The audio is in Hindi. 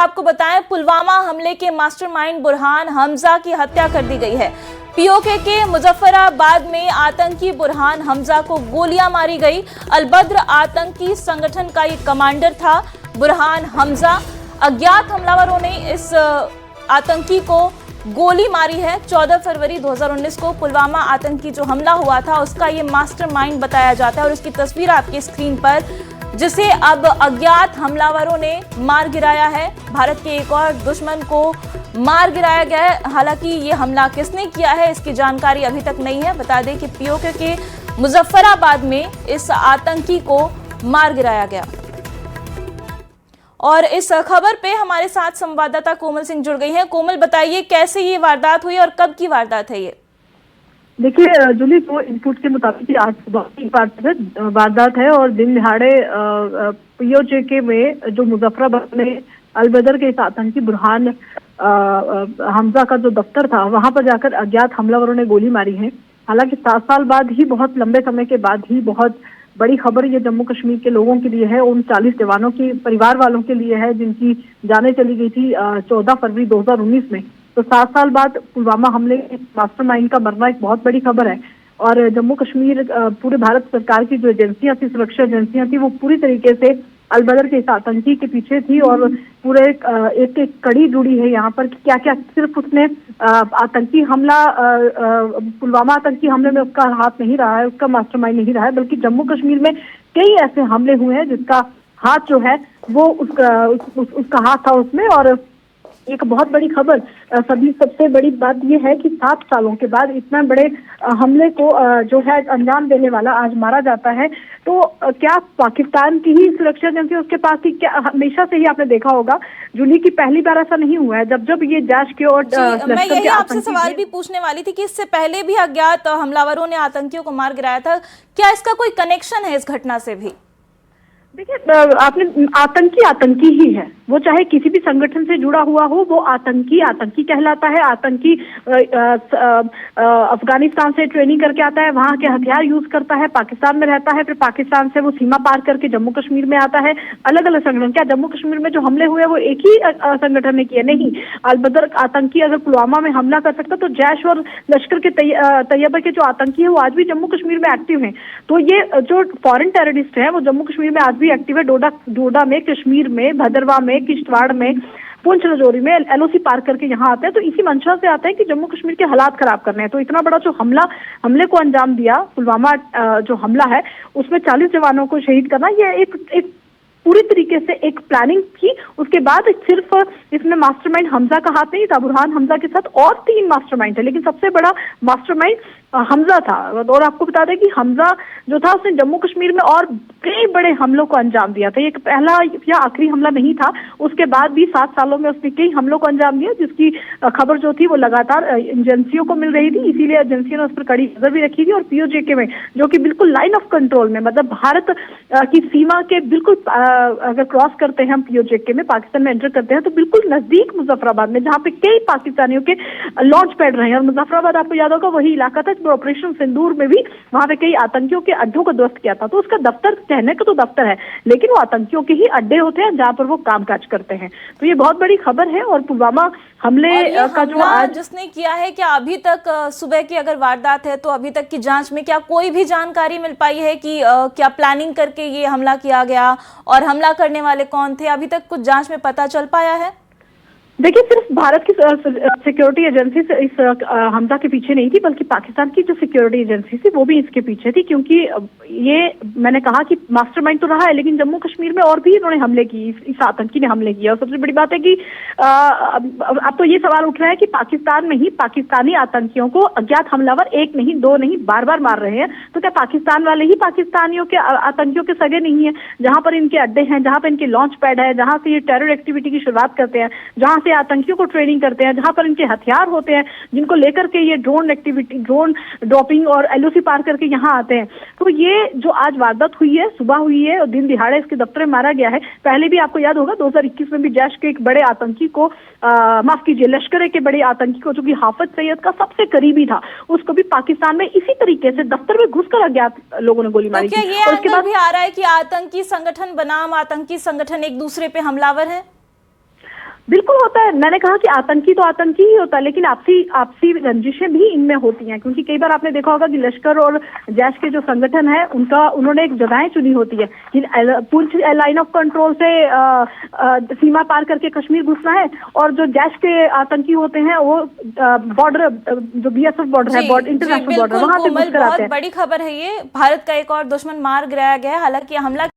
आपको बताएं, पुलवामा हमले के मास्टरमाइंड बुरहान हमजा की हत्या कर दी गई है। पीओके के मुजफ्फराबाद में आतंकी बुरहान हमजा को गोलियां मारी गई। अलबद्र आतंकी संगठन का ये कमांडर था बुरहान हमजा। अज्ञात हमलावरों ने इस आतंकी को गोली मारी है। 14 फरवरी 2019 को पुलवामा आतंकी जो हमला हुआ था उसका ये मास्टरमाइंड बताया जाता है और उसकी तस्वीर आपकी स्क्रीन पर, जिसे अब अज्ञात हमलावरों ने मार गिराया है। भारत के एक और दुश्मन को मार गिराया गया है। हालांकि ये हमला किसने किया है इसकी जानकारी अभी तक नहीं है। बता दें कि पीओके के मुजफ्फराबाद में इस आतंकी को मार गिराया गया। और इस खबर पे हमारे साथ संवाददाता कोमल सिंह जुड़ गई हैं। कोमल, बताइए कैसे ये वारदात हुई और कब की वारदात है ये? देखिए जूली, तो इनपुट के मुताबिक आज सुबह की वारदात है और दिन दिहाड़े पीओके में जो मुजफ्फराबाद में अलबदर के इस आतंकी बुरहान हमजा का जो दफ्तर था वहां पर जाकर अज्ञात हमलावरों ने गोली मारी है। हालांकि 7 साल बाद ही, बहुत लंबे समय के बाद ही, बहुत बड़ी खबर ये जम्मू कश्मीर के लोगों के लिए है, उन 40 जवानों के परिवार वालों के लिए है जिनकी जानें चली गई थी 14 फरवरी 2019 में। तो 7 साल बाद पुलवामा हमले के मास्टरमाइंड का मरना एक बहुत बड़ी खबर है। और जम्मू कश्मीर, पूरे भारत सरकार की जो एजेंसियां थी, सुरक्षा एजेंसियां थी, वो पूरी तरीके से अलबदर के इस आतंकी के पीछे थी और पूरे एक कड़ी जुड़ी है यहाँ पर कि क्या क्या सिर्फ उसने आतंकी हमला, पुलवामा आतंकी हमले में उसका हाथ नहीं रहा है, उसका मास्टरमाइंड नहीं रहा है, बल्कि जम्मू कश्मीर में कई ऐसे हमले हुए हैं जिसका हाथ जो है वो उसका हाथ था उसमें। और एक बहुत बड़ी खबर, सबसे बड़ी बात यह है कि 7 सालों के बाद इतना बड़े हमले को जो है अंजाम देने वाला आज मारा जाता है। तो क्या पाकिस्तान की ही सुरक्षा एजेंसी उसके पास थी? क्या हमेशा से ही आपने देखा होगा जूली की पहली बार ऐसा नहीं हुआ है। जब ये जैश की और मैं यही आपसे सवाल भी पूछने वाली थी कि इससे पहले भी अज्ञात हमलावरों ने आतंकियों को मार गिराया था, क्या इसका कोई कनेक्शन है इस घटना से भी? देखिए, आपने आतंकी ही है, वो चाहे किसी भी संगठन से जुड़ा हुआ हो, वो आतंकी कहलाता है। आतंकी अफगानिस्तान से ट्रेनिंग करके आता है, वहां के हथियार यूज करता है, पाकिस्तान में रहता है, फिर पाकिस्तान से वो सीमा पार करके जम्मू कश्मीर में आता है। अलग अलग संगठन, क्या जम्मू कश्मीर में जो हमले हुए वो एक ही संगठन ने किए? नहीं। अलबदर आतंकी अगर पुलवामा में हमला कर सकता तो जैश और लश्कर के तैयबा के जो आतंकी है वो आज भी जम्मू कश्मीर में एक्टिव हैं। तो ये जो फॉरेन टेररिस्ट है वो जम्मू कश्मीर में आज भी एक्टिव है। डोडा में, कश्मीर में, भदरवा में, किश्तवाड़ में, पुंछ राजौरी में एलओसी पार करके यहाँ आते हैं। तो इसी मंशा से आते हैं कि जम्मू कश्मीर के हालात खराब करने हैं। तो इतना बड़ा जो हमले को अंजाम दिया, पुलवामा जो हमला है उसमें 40 जवानों को शहीद करना, ये एक पूरी तरीके से एक प्लानिंग थी। उसके बाद सिर्फ इसमें मास्टरमाइंड हमजा का हाथ नहीं था, बुरहान हमजा के साथ और 3 मास्टरमाइंड थे, लेकिन सबसे बड़ा मास्टरमाइंड हमजा था। और आपको बता दें कि हमजा जो था उसने जम्मू कश्मीर में और कई बड़े हमलों को अंजाम दिया था। ये पहला या आखिरी हमला नहीं था, उसके बाद भी 7 सालों में उसने कई हमलों को अंजाम दिया, जिसकी खबर जो थी वो लगातार एजेंसियों को मिल रही थी। इसीलिए एजेंसियों ने उस पर कड़ी नजर भी रखी थी। और पीओके में, जो कि बिल्कुल लाइन ऑफ कंट्रोल में, मतलब भारत की सीमा के बिल्कुल अगर क्रॉस करते हैं हम पीओके में, पाकिस्तान में एंटर करते हैं, तो बिल्कुल नजदीक मुजफ्फराबाद में, जहाँ पे कई पाकिस्तानियों के लॉन्च पैड रहे हैं। और मुजफ्फराबाद आपको याद होगा वही इलाका था ऑपरेशन सिंदूर में भी वहां पे कई आतंकियों के अड्डों को ध्वस्त किया था। तो उसका दफ्तर, कहने का तो दफ्तर है, लेकिन वो आतंकियों के ही अड्डे होते हैं जहां पर वो कामकाज करते हैं। तो ये बहुत बड़ी खबर है। और पुलवामा हमले का जो आज जिसने किया है, क्या अभी तक सुबह की अगर वारदात है तो अभी तक की जांच में क्या कोई भी जानकारी मिल पाई है कि क्या प्लानिंग करके ये हमला किया गया और हमला करने वाले कौन थे? अभी तक कुछ जांच में पता चल पाया है? देखिए, सिर्फ भारत की सिक्योरिटी एजेंसी से इस हमला के पीछे नहीं थी, बल्कि पाकिस्तान की जो सिक्योरिटी एजेंसी थी वो भी इसके पीछे थी। क्योंकि ये मैंने कहा कि मास्टरमाइंड तो रहा है, लेकिन जम्मू कश्मीर में और भी इन्होंने हमले किए, इस आतंकी ने हमले किए। और सबसे बड़ी बात है कि अब तो ये सवाल उठ रहा है कि पाकिस्तान में ही पाकिस्तानी आतंकियों को अज्ञात हमलावर 1 नहीं, 2 नहीं, बार मार रहे हैं। तो क्या पाकिस्तान वाले ही पाकिस्तानियों के आतंकियों के सगे नहीं है? जहां पर इनके अड्डे हैं, जहां पर इनके लॉन्च पैड है, जहां से ये टेरर एक्टिविटी की शुरुआत करते हैं, जहां आतंकियों को ट्रेनिंग करते हैं, जहां पर इनके हथियार होते हैं, जिनको लेकर के ये ड्रोन ड्रॉपिंग और एलओसी पार करके यहाँ आते हैं। तो ये जो आज वारदात हुई है, सुबह हुई है और दिन दिहाड़े इसके दफ्तर में मारा गया है। पहले भी आपको याद होगा 2021 में भी जैश के एक बड़े आतंकी को, माफ कीजिए, लश्कर के बड़े आतंकी को, जो कि हाफिज सैयद का सबसे करीबी था, उसको भी पाकिस्तान में इसी तरीके से दफ्तर में घुसकर अज्ञात लोगों ने गोली मारी। तो क्या ये उसके बाद भी आ रहा है कि आतंकी संगठन बनाम आतंकी संगठन एक दूसरे पे हमलावर है? बिल्कुल होता है। मैंने कहा कि आतंकी तो आतंकी ही होता है, लेकिन आपसी रंजिशें भी इनमें होती हैं, क्योंकि कई बार आपने देखा होगा कि लश्कर और जैश के जो संगठन है उन्होंने एक जगहें चुनी होती है कि पूरी लाइन ऑफ कंट्रोल से सीमा पार करके कश्मीर घुसना है, और जो जैश के आतंकी होते हैं वो बॉर्डर, जो BSF बॉर्डर है, इंटरनेशनल बॉर्डर, वहां पे घुस कर आते हैं। बहुत बड़ी खबर है ये, भारत का एक और दुश्मन मार गिराया गया है। हालांकि हमला